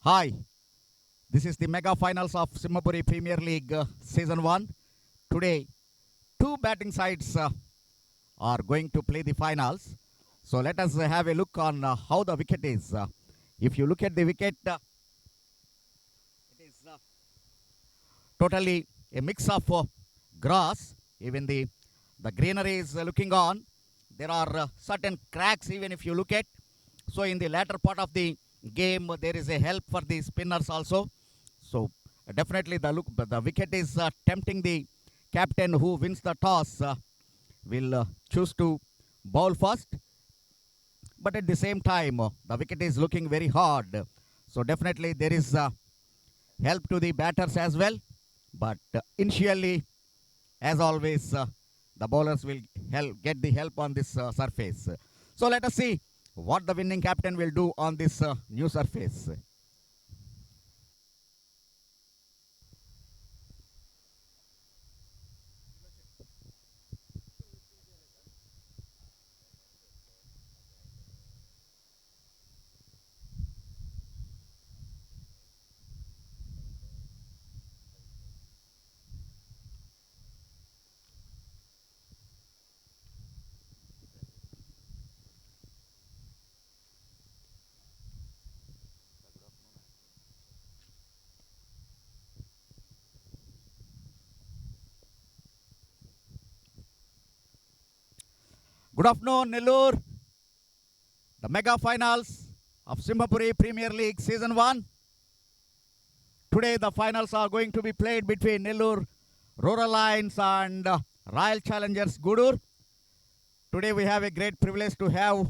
Hi, this is the mega finals of Simhapuri Premier League Season 1. Today, two batting sides are going to play the finals. So let us have a look on how the wicket is. If you look at the wicket, it is totally a mix of grass. Even the greenery is looking on. There are certain cracks even if you look at. So in the latter part of the game, there is a help for the spinners also. So definitely the wicket is tempting the captain who wins the toss will choose to bowl first. But at the same time, the wicket is looking very hard. So definitely there is help to the batters as well. But initially, as always, the bowlers will get the help on this surface. So let us see what the winning captain will do on this new surface. Good afternoon, Nellore. The mega finals of Simhapuri Premier League Season 1. Today, the finals are going to be played between Nellore Rural Lions and Royal Challengers Gudur. Today, we have a great privilege to have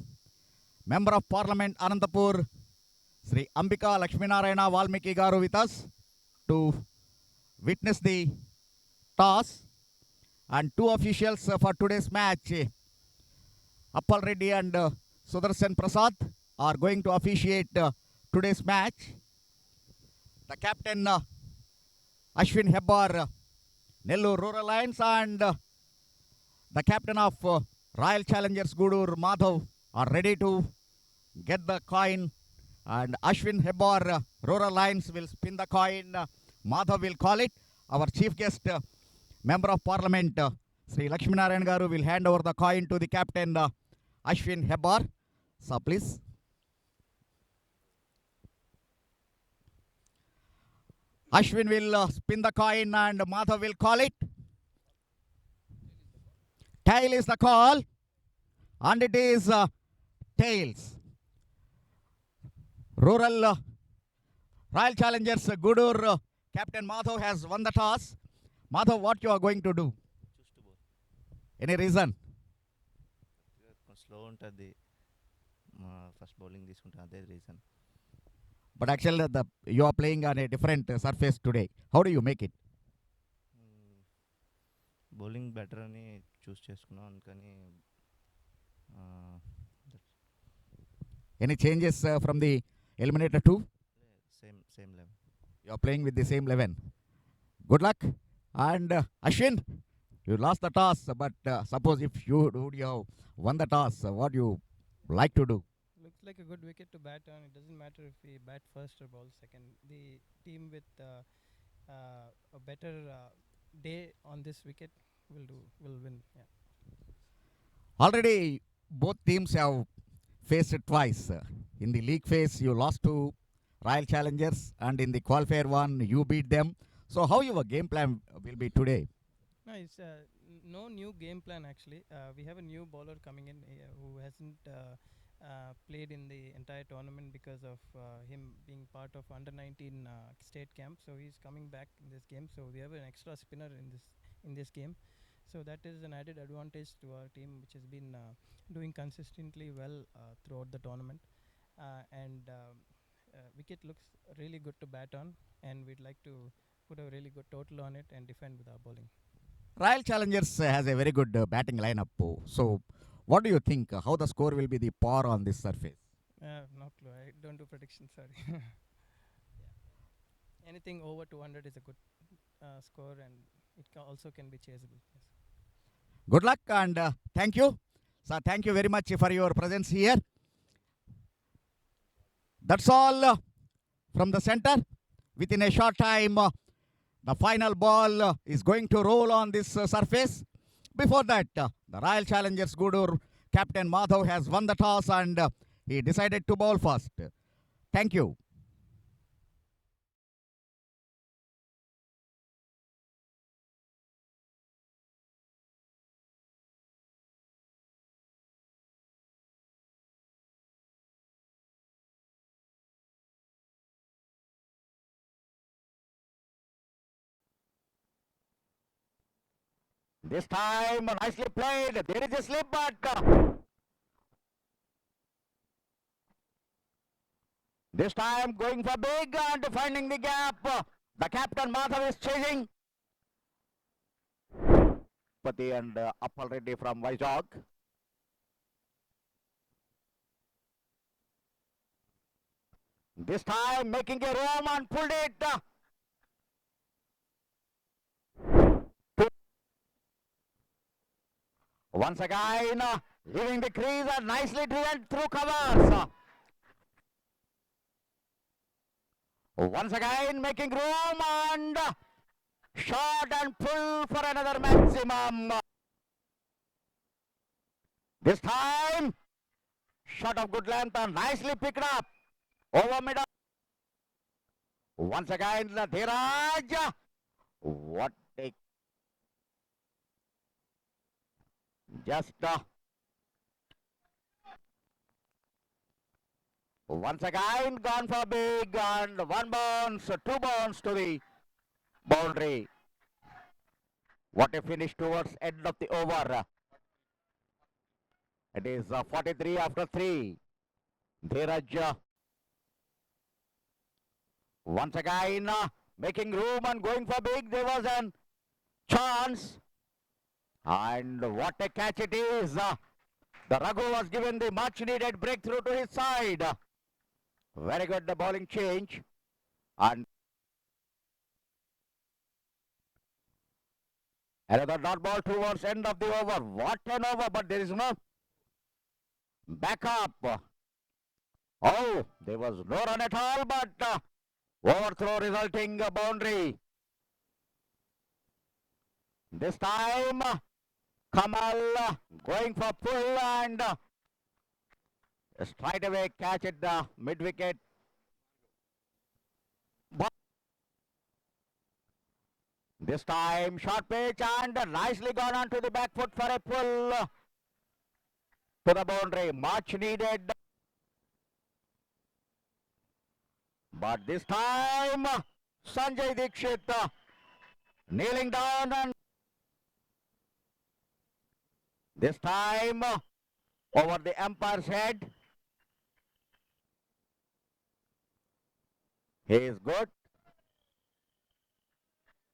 Member of Parliament Anantapur, Sri Ambika Lakshminarayana Valmiki Garu with us to witness the toss. And two officials for today's match, Appal Reddy and Sudarshan Prasad, are going to officiate today's match. The captain Ashwin Hebbar, Nellore Rural Lions, and the captain of Royal Challengers Gudur, Madhav, are ready to get the coin. And Ashwin Hebbar, Rural Lions, will spin the coin. Madhav will call it. Our chief guest, Member of Parliament, Sri Lakshminarayan Garu, will hand over the coin to the captain, Ashwin Hebbar. So please. Ashwin will spin the coin and Madhav will call it. Tail is the call. And it is tails. Rural Royal Challengers Gudur Captain Madhav has won the toss. Madhav, what you are going to do? Choose to bowl. Any reason? Slow ఉంటుంది first bowling తీసుకుంటే అదే reason. But actually, you are playing on a different surface today. How do you make it? Bowling better అని చూస్ చేసుకున్నాం అందుకని Any changes from the eliminator 2? Same level. You are playing with the same 11. Good luck. And Ashwin, you lost the toss, but suppose if you have won the toss, what you like to do? Looks like a good wicket to bat on. It doesn't matter if we bat first or bowl second. The team with a better day on this wicket will win. Yeah. Already, both teams have faced it twice. In the league phase, you lost to Royal Challengers, and in the qualifier one, you beat them. So, how your game plan will be today? No, it's no new game plan actually. We have a new bowler coming in who hasn't played in the entire tournament because of him being part of under 19 state camp. So he's coming back in this game. So we have an extra spinner in this game. So that is an added advantage to our team, which has been doing consistently well throughout the tournament. And wicket looks really good to bat on, and we'd like to put a really good total on it and defend with our bowling. Royal Challengers has a very good batting lineup. So, what do you think? How the score will be the par on this surface? No clue. I don't do predictions. Sorry. Yeah. Anything over 200 is a good score, and it also can be chaseable. Yes. Good luck and thank you. So, thank you very much for your presence here. That's all from the center. Within a short time, the final ball is going to roll on this surface. Before that, the Royal Challengers Gudur captain Madhav has won the toss and he decided to bowl first. Thank you. This time, nicely played. There is a slip, but this time going for big and finding the gap. The captain Madhav is chasing. Pati and Appal Reddy from Vizag. This time making a roam and pulled it. Once again, leaving the crease and nicely driven through covers. Once again making room and shot and pull for another maximum. This time, shot of good length and nicely picked up. Over middle. Once again, the Dhiraj. What a... Just... once again, gone for big and one bounce, two bounce to the boundary. What a finish towards end of the over. It is 43 after 3. Dhiraj once again making room and going for big. There was a chance. And what a catch it is. The Raghu was given the much needed breakthrough to his side. Very good the bowling change. And another dot ball towards end of the over. What an over, but there is no backup. Oh, there was no run at all, but overthrow resulting boundary. This time, Kamal going for pull and straight away catch at the mid wicket. This time, short pitch and nicely gone onto the back foot for a pull to the boundary. Much needed. But this time, Sanjay Dikshit kneeling down and this time over the umpire's head. He is good.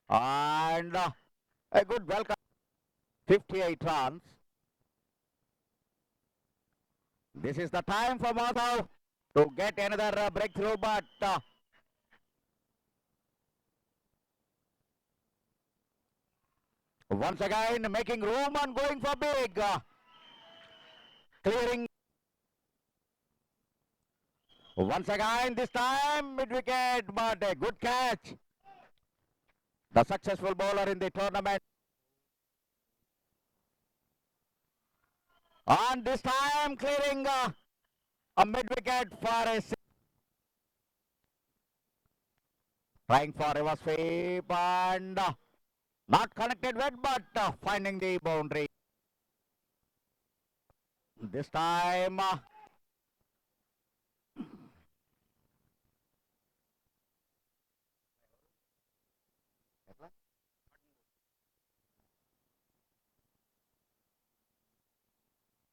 And a good welcome. 58 runs. This is the time for Madhav to get another breakthrough, but once again making room and going for big. Clearing. Once again, this time mid wicket, but a good catch. The successful bowler in the tournament. And this time clearing a mid wicket for a trying for reverse sweep and not connected with, but finding the boundary. This time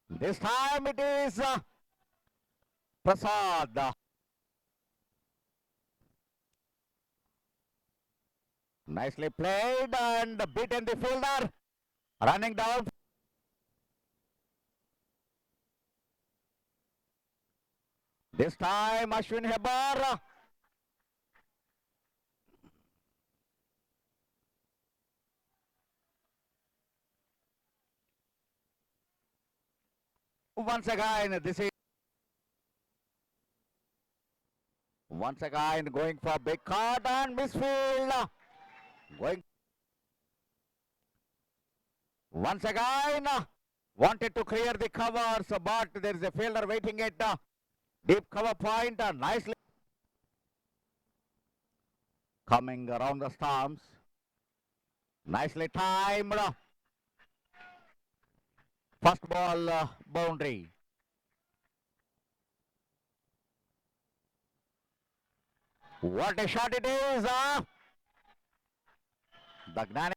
this time it is Prasad. Nicely played and beaten the fielder. Running down. This time Ashwin Hebar. Once again, this is Once again going for big cut and misfield. Going once again wanted to clear the covers, but there is a fielder waiting at deep cover point. Nicely coming around the stumps. Nicely timed. First ball boundary. What a shot it is! The Gnani.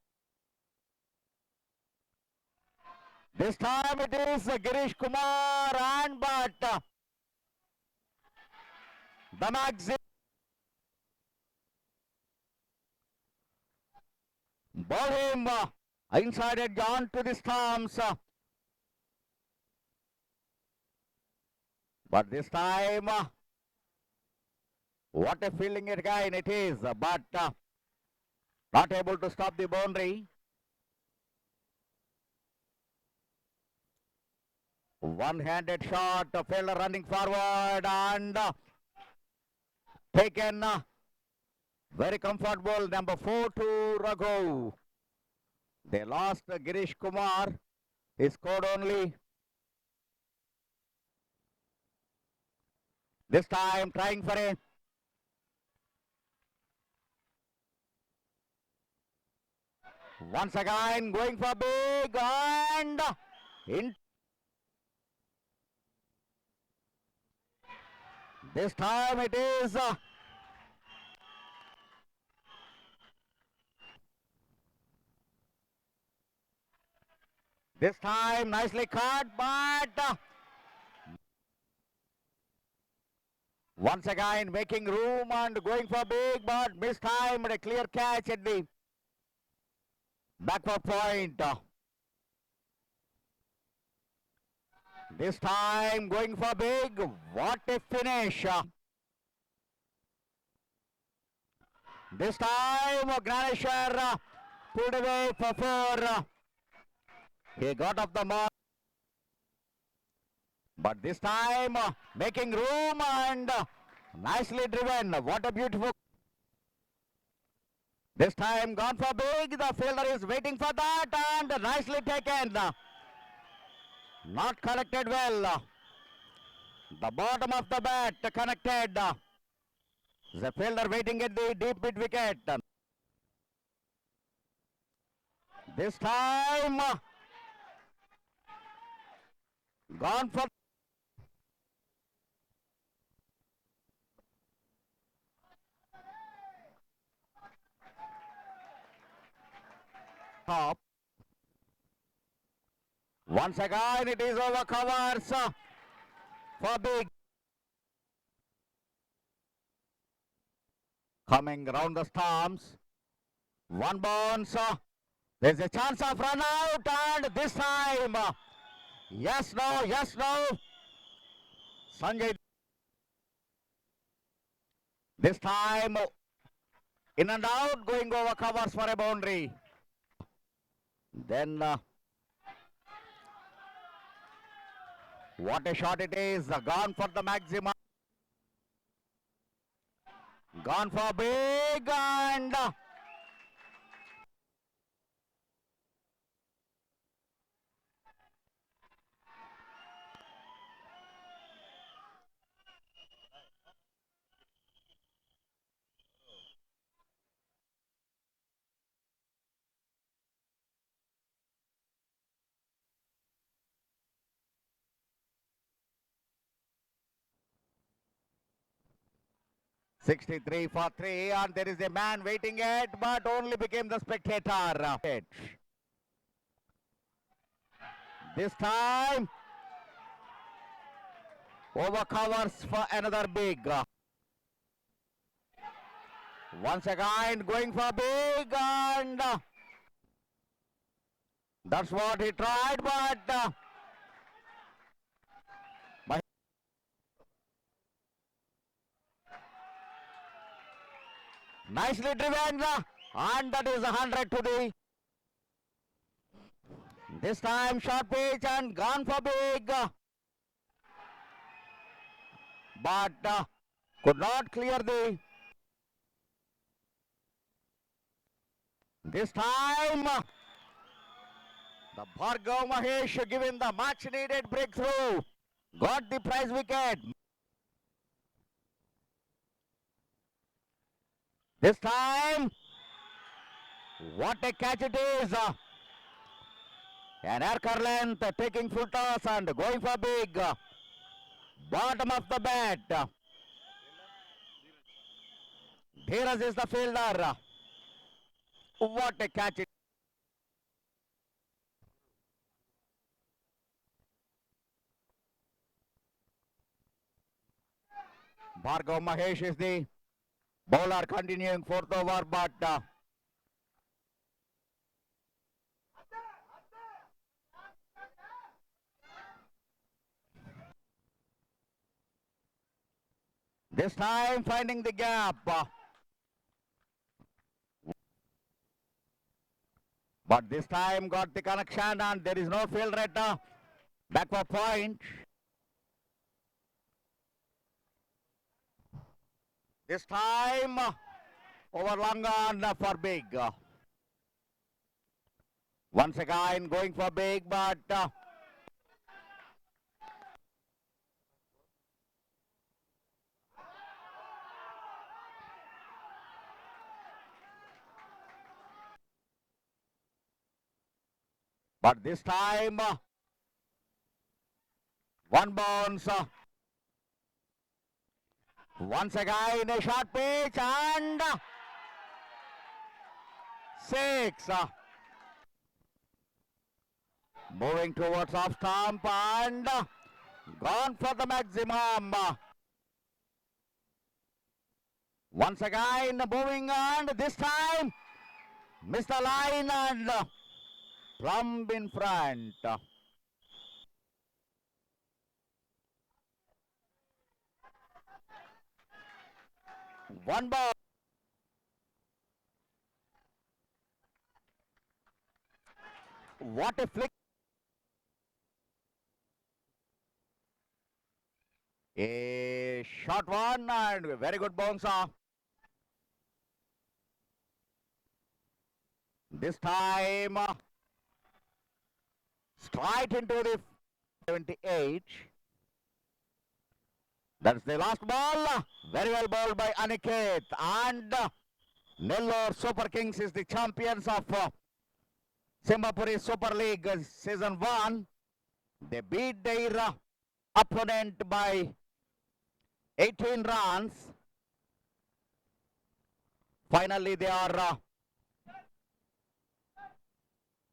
This time it is Girish Kumar and but the maximum ball him inside it gone to the stumps. But this time, what a fielding again it is, but not able to stop the boundary. One-handed shot, fielder running forward and taken very comfortable. Number 4 to Raghu. They lost Girish Kumar. He scored only. This time trying for it. Once again going for big and in. This time it is this time nicely cut, but once again making room and going for big, but mistimed a clear catch at the backward point. This time going for big. What a finish. This time Graneshwar pulled away for 4. He got off the mark. But this time making room and nicely driven. What a beautiful. This time gone for big. The fielder is waiting for that and nicely taken. Not connected well. The bottom of the bat connected. The fielder waiting at the deep mid wicket. This time gone for top. Once again it is over covers for big. Coming round the stumps. One bounce. There's a chance of run out and this time. Yes, no, yes, no. Sanjay. This time in and out going over covers for a boundary. Then what a shot it is. Gone for the maximum. Gone for big and $63 for 3 and there is a man waiting it but only became the spectator. This time over covers for another big. Once again going for big and that's what he tried but nicely driven and that is 100 to the. This time short pitch and gone for big. But Could not clear the. This time, the Bhargav Mahesh given the much needed breakthrough. Got the prize wicket. This time, what a catch it is. An Erkar length taking full toss and going for big. Bottom of the bat. Dheeraj is the fielder. What a catch it. Bhargav Mahesh is the bowler continuing fourth over, but this time finding the gap. But this time got the connection and there is no field rate. Back for point. This time over long on for big. Once again going for big, but this time one bounce. Once again a short pitch and 6. Moving towards off stump and gone for the maximum. Once again moving and this time missed the line and plumb in front. One ball. What a flick. A short one and very good bouncer. This time straight into the 78. That's the last ball. Very well bowled by Aniket. And Nellore Super Kings is the champions of Simhapuri Super League Season 1. They beat their opponent by 18 runs. Finally, they are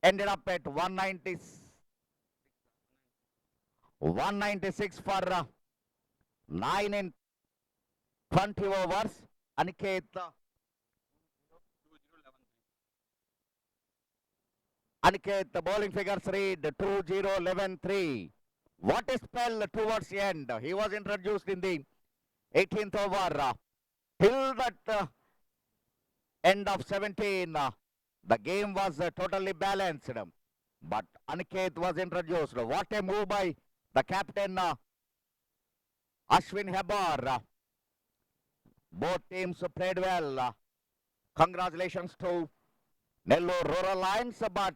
ended up at 196 for 9 in 20 overs. Aniket the bowling figures read 2-0-11-3. What a spell towards the end. He was introduced in the 18th over. Till that end of 17, the game was totally balanced. But Aniket was introduced. What a move by the captain Ashwin Hebar. Both teams played well. Congratulations to Nellore Rural Lions, but